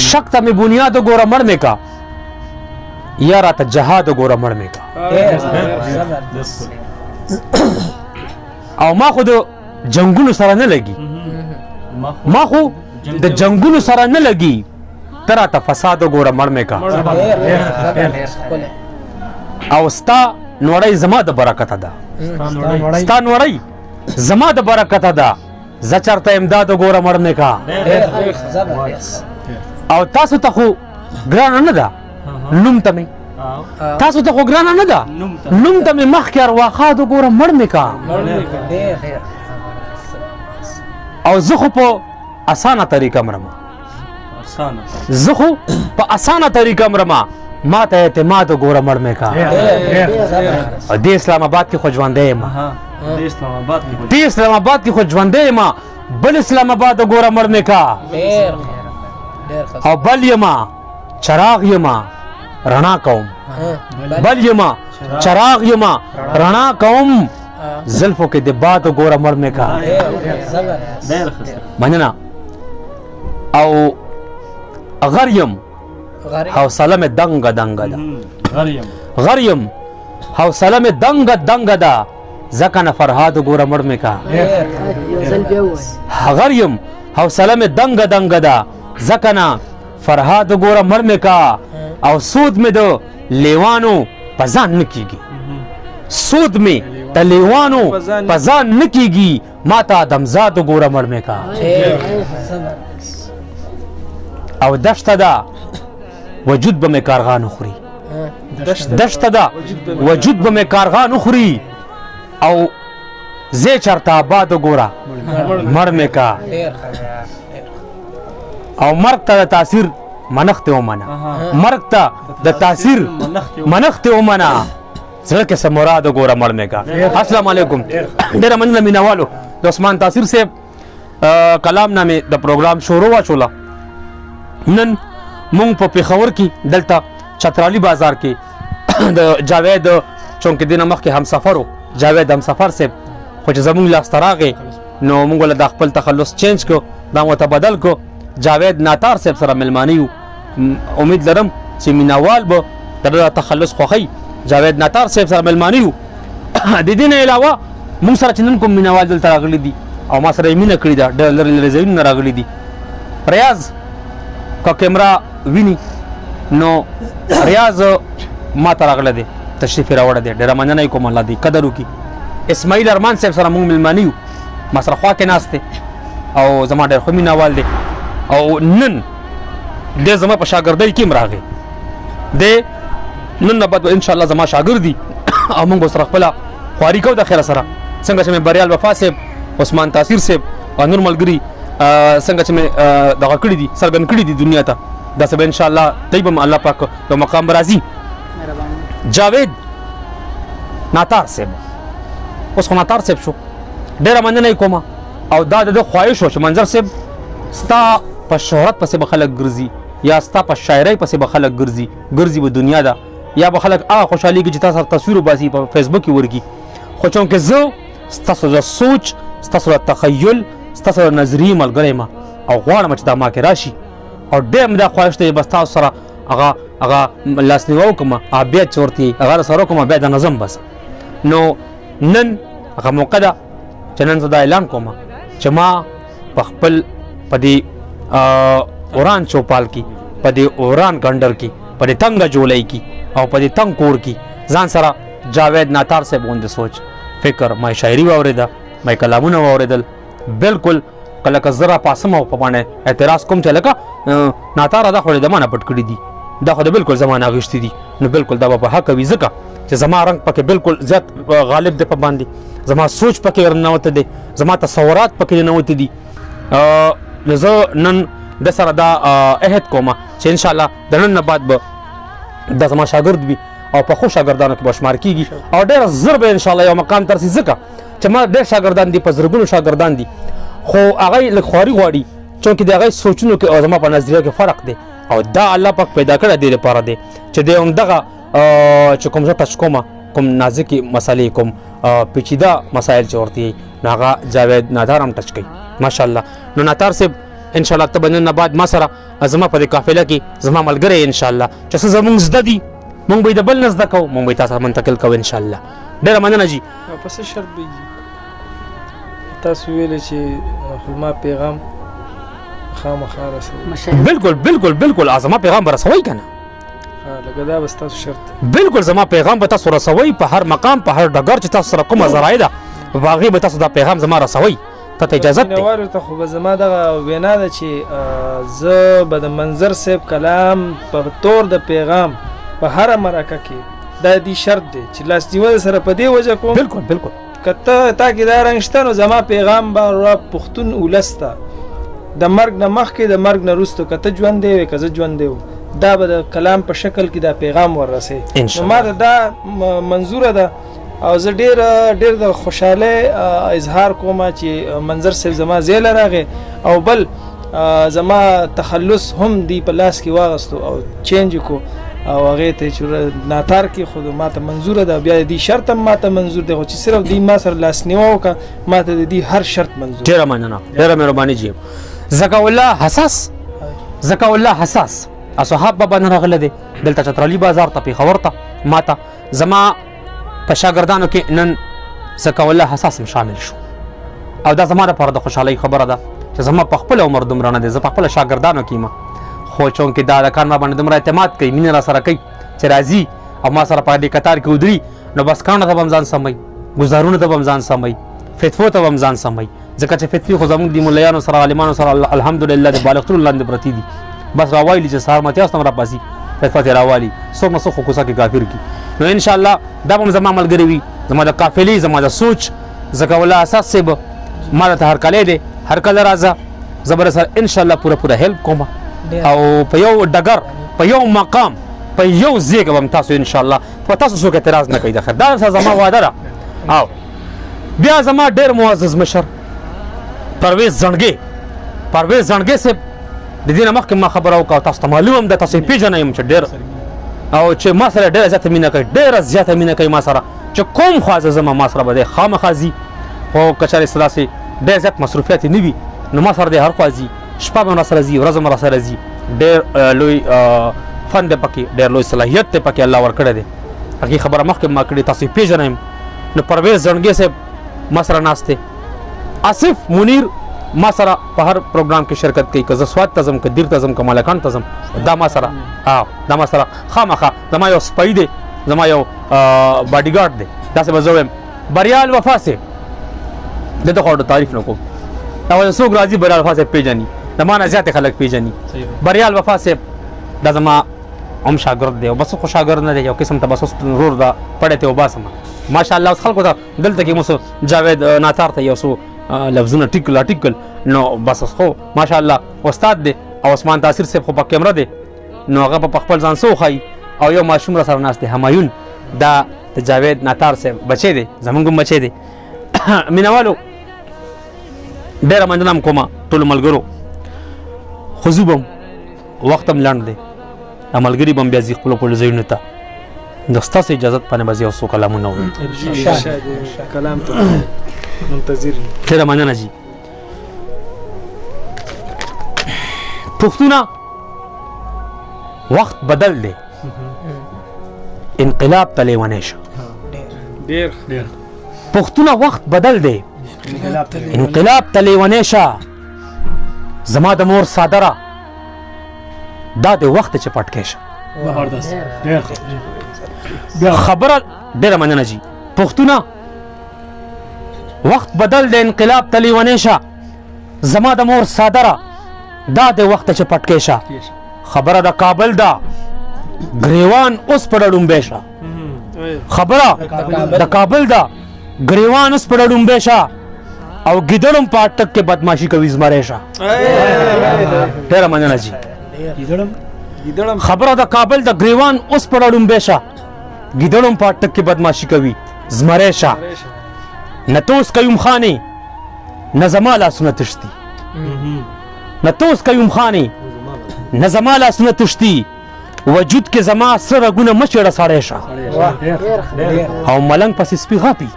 शक में बुनियाद गोरा मरने का या रात जहाद गोरा मरने का او ما خو د جنگونو سره نه لګي ما خو د جنگونو سره نه لګي ترا ته فساد ګوره مړمه کا او ستا نوړی زما د برکت ده ستا نوړی زما د برکت ده زچرته امداد ګوره مړمه کا او تاسو ته خو ګران نه ده نوم ته تاسو ته خو ګران نه ده نوم ته مخکې ارواخا د ګوره مړمه کا او زه خو په اسانه طریقه مرمه زه خو په اسانه طریقه مرمه ما ته اعتماد ګوره مړمه کا د اسلام آباد کې خو ژوندې یم د اسلام آباد کې خو ژوندې یم بل اسلام آباد ګوره مړمه کا او بل یما چراغ یما رڼا کوم بل یما چراغ یما رڼا کوم زلفو کې د باد ګوره مړمه کا مننه او غریم حوصله مې دنګه دنګه ده غریم حوصله مې دنګه دنګه ده ځکه نه فرهاد ګوره مړمه کا غریم حوصله مې دنګه دنګه ده ځکه نه فرهاد ګوره مړمه کا او سود مې د لیوانو په ځان نه کیږي سود مې د لیوانو په ځان نه کیږي ما ته آدمزاد ګوره مړمه کا او دشته ده وجود به مې کارغان خوري دشته ده وجود به مې کارغان خوري او زه چرته آباد ګوره مړمه کا او مرګ ته د تاثیر منښت ومنه مرګ ته د تاثیر منښت ومنه زړه کې څه مراد ګوره مړمه کا السلام علیکم ډېره مننه مینوالو د عثمان تاثیر صاحب کلام نامې د پروګرام شروع واچوله نن مونږ په پېښور کې دلته چترالي بازار کې د جاوید چونکې دینه مخکې همسفر جاوید همسفر صاحب خو چې زمونږ لاسته راغی نو مونږ له د خپل تخلص چینج کو دا مو ته بدل کو جاوید ناتار صاحب سره ملمانی یو امید لرم چې مینوال به د تخلص خوښي جاوید ناتار صاحب سره ملمانی یو د دې نه علاوه مونږ سره چې نن کوم مینوال دلته راغلي دي او ما سره یې مینه کړې ده ډېر لرې لرې ځایونه راغلي دي ریاض که کیمرا ویني نو ریاض ما ته راغلی دی تشریف یې راوړی دی ډېره مننه یې کوم الله دې قدر وکړي اسماعیل ارمان صاحب سره مونږ ملماني یو ما سره خوا کې ناست دی او زما ډېر ښه مینهوال دی او نن دی زما په شاګردۍ کې هم راغی دی نن نه بعد انشاءالله زما شاګرد دي او مونږ سره خپله خواري کوو د خیره سره څنګه چې مې بریال وفا صاحب عثمان تاثیر صاحب او نور ملګري څنګه چې مې دغه کړي دي څرګند کړي دي دنیا ته داسې به انشاءالله دی به الله پاک یو مقام به راځي جاوید ناتار صاحب اوس خو ناتار صاحب شو ډېره مننه یې کومه او دا د ده خواهش و چې منظر صاحب ستا په شهرت پسې به خلک ګرځي یا ستا په شاعرۍ پسې به خلک ګرځي به دنیا ده یا به خلک هغه خوشحالېږي چې تا سره تصویر وباسي په فیسبوک کې ورکړي خو چونکې زه ستاسو د سوچ ستاسو د تخیل ستاسو د نظریې ملګری یم او غواړم چې دا ما کې راشي او ډېر مې دا خواهش دی بس تاسو سره هغه لاسنیوه وکړم بیا چې ورته هغه راسره وکړم بیا د نظم بس نو نن هغه موقع ده چې نن زه دا اعلان کوم چې ما په خپل په دې اوران چوپال کې په دې اوران ګنډر کې په دې تنګه جولۍ کې او په دې تنګ کور کې ځان سره جاوید ناتار صاحب غوندې سوچ فکر ما شاعري واورېده ما کلامونه واورېدل بالکل کله که زه راپاسم او په باندې اعتراض کوم چې لکه ناتاره دا خو د ما نه پټ کړي دي دا خو د بالکل زما نه اخیستي دي نو بالکل دا به په حق وي ځکه چې زما رنګ پکې بالکل زیات غالب دی په باندې زما سوچ پکې ننوتی دی زما تصورات پکې ننوتی دي نو زه نن د سره دا عهد کوم چې انشاءالله د نن نه بعد به دا زما شاګرد وي او په ښو شاګردانو کې به شمار کېږي او ډېر زر به انشاءالله یو مقام ته رسي ځکه چې ما ډېر شاګردان دي په زرګونو شاګردان دي خو هغه لږ خواري غواړي چونکې د هغې سوچونو کې او زما په نظریه کې فرق دی او دا الله پاک پیدا کړی دې لپاره دی چې دی همدغه چې کوم زه ټچ کوم کوم نازکې مسالې کوم پیچیده مسایل چې ورته نو هغه جاوید ناتار هم ټچ کوي ماشاءالله. نو ناتار صاحب ان شاء الله ته به نن بعد ما سره زما په دې قافله کې زما ملګری ان شاء الله چې څه زمونږ زده دي مونږ به د بل نه زده کوو مونږ به تاسو منتقل کوو ان شاء الله. ډېره مننه جي. په څه شرط به تاسو ویل چې ما پیغام خامخا رسوي؟ بالکل بالکل بالکل زما پیغام به رسوي که نه لکه دا به ستاسو شرط بالکل زما پیغام به تاسو رسوي په هر مقام په هر ډګر چې تاسو سره کومه ذرایع ده په هغې به تاسو دا پیغام زما رسوي ته اجازت دی. مینوالو ته خو به زما دغه وینا ده چې زه به د منظر صاحب کلام په طور د پیغام په هره مرکه کې دا دی شرط دی چې لاس نیول سره په دې وجه کوم. بالکل بالکل که تا کې دا رنګ شته نو زما پیغام به پښتون ولس ته د مرګ نه مخکې د مرګ نه وروسته که ته ژوندی وې که زه ژوندی وم دا به د کلام په شکل کې دا پیغام وررسې. نو ما ته دا منظوره ده او زه ډېر د خوشحالۍ اظهار کوم چې منظر صاحب زما ځای راغی او بل زما تخلص هم دی په لاس کې واغستو او چینج کو او هغې ته چې ناتار کې خو ما ته منظوره ده بیا د دې شرط هم ما ته منظور دی خو چې صرف دوی ما سره لاسنیوه وکړه ما ته د دې هر شرط منظور. ډېره مننه ډېره مهرباني جي. زکا الله حساس اصحاب بابا نه راغلی دی دلته چترالي بازار ته پېښور ته ما ته زما په شاګردانو کې نن زکا الله حساس هم شامل شو او دا زما لپاره د خوشحالۍ خبره ده چې زما په خپل عمر دومره نه دی زه په خپله شاګردانو کې یم خو چونکې دا هلکان ما باندې دومره اعتماد کوي مینه را سره کوي چې راځي او ما سره په دې کتار کې ودري نو بس کاڼو ته به هم ځان سموي ګزارونو ته به هم ځان سموي فتفو ته به هم ځان سموي ځکه چې فتوې خو زموږ د ملیانو سره عالمانو سره الحمدلله د بالغتونو لاندې پرتې دي بس راوایلي چې سهار متیاس ته هم راپاسي فتوا ترې راوالي څوک نه څوک خو کوڅه کې کافر کړي. نو انشاءالله دا به هم زما ملګری وي زما د قافلې زما د سوچ ځکه والله اساس صاحب ما ته هرکلی دی هرکله راځه زه به سره انشاءالله پوره هیلپ کوم او په یو ډګر په یو مقام په یو ځای کې به هم تاسو انشاءالله په تاسو څوک اعتراض نه کوي د خیر دا زما وعده ده. او بیا زما ډېر معزز مشر پرویز زنډګي صاحب د دې نه مخکې ما خبره وکړه تاسو ته معلوم هم ده تاسو یې پېژنئ یم چې ډېر او چې ما سره ډېره زیاته مینه کوي ما سره چې کوم خوا زه ځم ما سره به دی خامخا ځي خو که چېرې ستاسې ډېر زیات مصروفیات یې نه وي نو ما سره دی هر خوا ځي شپه به هم راسره ځي ورځ هم راسره ځي ډېر لوی فن دی پکې ډېر لوی صلاحیت دی پکې الله ورکړی دی هغې خبره مخکې ما کړې تاسو یې پېژنئ یم. نو پرویز زنډګي صاحب ما سره ناست دی آصف منیر ما سره په هر پروګرام کې شرکت کوي که زه سوات ته ځم که دیر ته ځم که مالکان ته ځم دا ما سره خامخا زما یو سپی دی زما یو باډي ګارډ دی داسې به زه وایم. بریال وفا صاحب دلته خو تعریف نه کوم دا څوک راځي بریال وفا صاحب پېژني د ما نه زیاتې خلک پېژني. بریال وفا صاحب دا زما هم شاګرد دی او بس خو شاګرد نه دی یو قسم ته بس اوس ورور دا پړی ته وباسم ماشاءالله اوس خلکو ته دلته کې مو جاوید ناتار ته یو څو لفظونه ټیکل نو بس خو ماشاءالله استاد دی او عثمان تاثیر صاحب خو په کیمره دی نو هغه په خپل ځان څه وښایي او یو ماشوم را سره ناست دی همایون دا د جاوید ناتار صاحب بچی دی زمونږ هم بچی دی. مینوالو ډېره مننه هم کومه ټولو ملګرو خو زه به هم وخت هم لنډ دی ملګري به هم بیا ځي خپلو ځایونو ته د ستاسو اجازت باندې به زه یو څو کلامونه ووایم کلام ته منتظر ډېره مننه جي. پښتونه وخت بدل دی انقلاب ته لیونی شه پښتونه وخت بدل دی انقلاب ته لیونی شه زما د مور صادره دا د وخت چې پټکی شه خبره ډېره مننه جي. پښتونه وخت بدل دی انقلاب ته لیونی شه زما د مور صادره دا د وخت چې پټکی شه خبره د کابل ده ګریوان اوس په ډډومبی شه خبره د کابل ده ګریوان اوس په ډډومبی شه او ګیدړم په اټک کې بدماشي کوي زمری شه ډېره مننه جي. خبره د کابل د ګریوان اوس په ډډومبی شه ګیدړم په اټک کې بدماشي کوي زمری شه نه توس قیوم خانې نه زما لاسونه تښتي نه توس قیوم خانې نه زما لاسونه تښتي وجود کې زما سره رګونه مچړه سړی شه او ملنګ پسې سپي غپي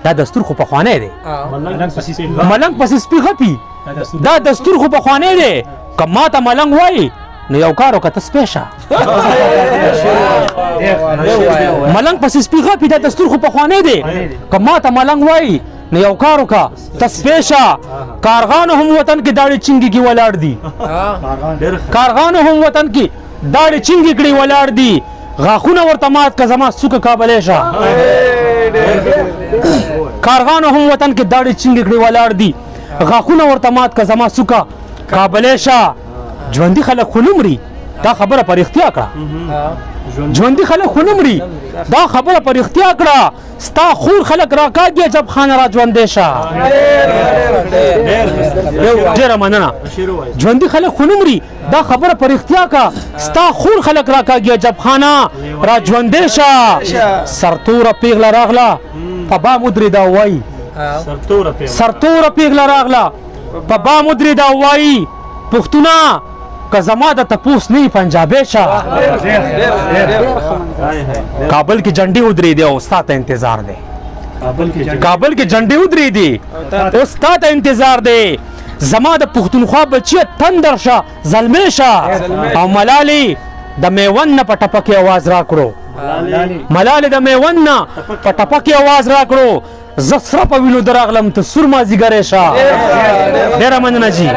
دا دستور خو پخوانی دی ملنګ پسې سپي غپي دا دستور خو پخوانی دی که ما ته ملنګ وایي نو یو کار وکړه ته سپی شه ملنګ پسې سپي غپي دا دستور خو پخوانی دی که ما ته ملنګ وایي نو یو کار وکړه ته سپی شه کارغانو هم وطن کې داړې چینګې کې ولاړ دي کارغانو هم وطن کې داړې چینګې کړي ولاړ دي غاښونه ورته مات که زما څوکه کابلی شه کارغانو هم وطن کې داړې چینګې کړي ولاړ دي غاښونه ورته مات که زما څوکه کابلی شه ژوندي خلک خو نه مري دا خبره په رښتیا کړه ژوندي خلک خو نه مري دا خبره په رښتیا کړه ستا خور خلک راکاږي عجب خان را ژوندی شه ډېره مننه ژوندي خلک خو نه مري دا خبره په رښتیا کړه ستا خور خلک راکاږي عجب خانه را ژوندی شه سرتوره پیغله راغله په بام ودرېده وایي سرتوره پیغله راغله په بام ودرېده وایي پښتونه که زما د تپوس نه پنجابی شه کابل کې جنډې ودرېدې او ستا ته انتظار دی کابل کې جنډې ودرېدې او ستا ته انتظار دی زما د پښتونخوا بچیه تندر شه زلمی شه او ملالې د میوند نه په ټپه کې اواز راکړو ملالې د میوند نه په ټپه کې اواز راکړو زه سره په وینو درغلم ته سور مازدیګری شه ډېره مننه جي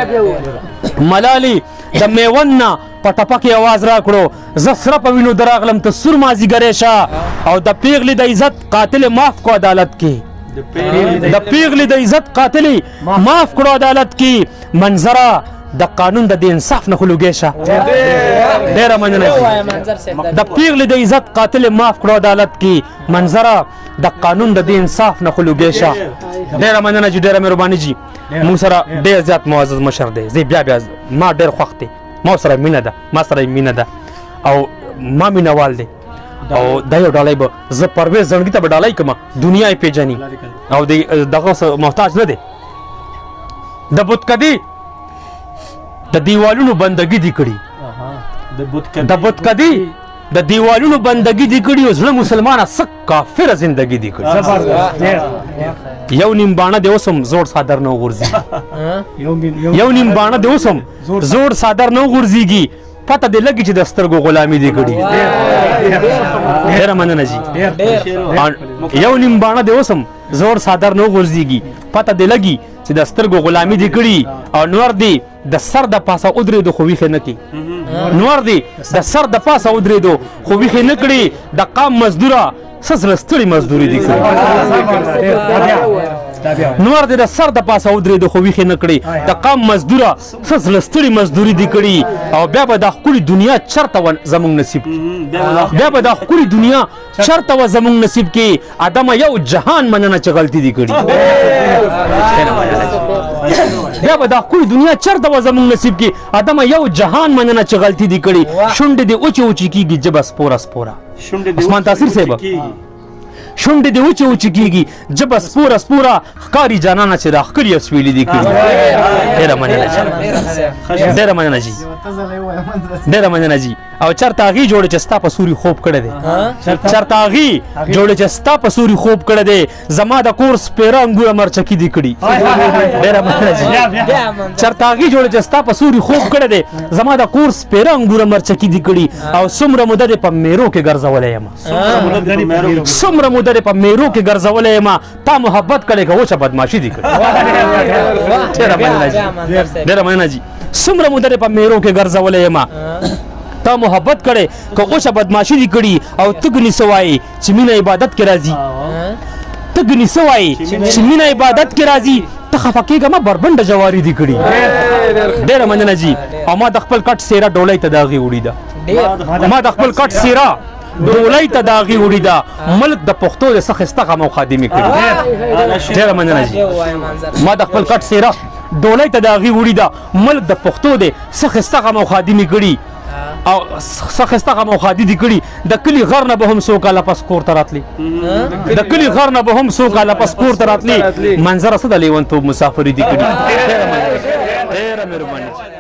ملالې د میوند نه په ټپه کې اواز راکړو زه سره په وینو درغلم ته سور مازدیګری شه او د پیغلې د عزت قاتل معاف کو عدالت کې د پیغلې د عزت قاتل معاف کړو عدالت کې منظره د قانون د انصاف نه خلوږی شه ډېره مننه د پیغلې د عزت قاتل معاف کړو عدالت کې منظره د قانون د انصاف نه خلوږی شه ډېره مننه جي ډېره مهرباني جي موږ سره ډېر زیات معزز مشر دی زه بیا ما ډېر خوښ دی ما سره مینه ده ما سره مینه ده او ما مینهوال دی او دا یو ډالۍ به زه پرویز زړګي ته به ډالۍ کړم دنیا یې پیژني او دغه محتاج نه دی د بتکدي د دیوالونو بندګي دي کړي د بتکدي د دیوالونو بندګي دي کړي او زړه مسلمانه سک کافره زندگی دي کړي یو نیم باڼه د اوسم زوړ صادر نه غورځي یو نیم باڼه د اوسم زوړ صادر نه غورځيږي پته دې لګي چې د سترګو غلامي دي کړي ډېره مننه جي یو نیم باڼه د اوسم زوړ صادر نه غورځيږي پته دې لګي چې د سترګو غلامي دي کړي او نور دی د سر د پاسه ودرېدو خو ویښې نه کړي نور دی د سر د پاسه ودرېدو خو ویښې نه کړي د قام مزدوره څه زړه ستړي مزدوري دي کړي نور دی د سر د پاسه ودرېدو خو ویښې نه کړي د قام مزدوره څه زړه ستړي مزدوري دي کړي او بیا به دا ښکلې دنیا چېرته زموږ نصیب بیا به دا ښکلې دنیا چېرته زموږ نصیب کې ادمه یو جهان مننه چې غلطي دي کړي بیا به دا ښکلې دنیا چېرته زموږ نصیب کې ادمه یو جهان مننه چې غلطي دي کړي شونډې دې اوچې اوچې کېږي ژبه سپوره سپوره عثمان تاثیر صاحب شونډې دې اوچې اوچې کېږي ژبه سپوره سپوره ښکاري جانانه چې راښکلي اسویلي دي کړي ډېره مننه جي ډېره مننه جي ډېره مننه جي او چېرته هغې جوړې چې ستا په سوري خوب کړی دی چېرته هغې جوړې چې ستا په سوري خوب کړی دی زما د کور سپېره انګوره مرچکي دي کړي ډېره مننه جي چېرته هغې جوړې چې ستا په سوري خوب کړی دی زما د کور سپېره انګوره مرچکي دي کړي او څومره موده دې په میرو کې ګرځولی یم څومره موده دې په میرو کې ګرځولی یم تا محبت کړی که اوچه بدماشي دي کړي ډېره مننه جي څومره موده دې په میرو کې ګرځولی یم تا محبت کړی که اوچه بدماشي دي کړي او ته ګنې څه وایې چې مینه عبادت کې راځي ته ګنې څه وایې چې مینه عبادت کې راځي ته خفه کېږه ما بربنډه جواري دي کړي ډېره مننه جي او ما د خپل کټ څېره ډولۍ ته د هغې وړي ده ما د خپل کټ څېره ډولۍ ته د هغې وړي ده ملک د پښتو د څه ښایسته غم او خادمې کړي ډېره مننه جي ما د خپل کټ څېره ډولۍ ته د هغې وړي ده ملک د پښتو د څه ښایسته غم او خادمې کړي او څه ښایسته غم او خادي دي کړي د کلي غر نه به هم څو کاله پس کور ته راتلي د کلي غر نه به هم څو کاله پس کور ته راتلي منظره څه د لیونتوب مسافري دي کړي ډېره مهرباني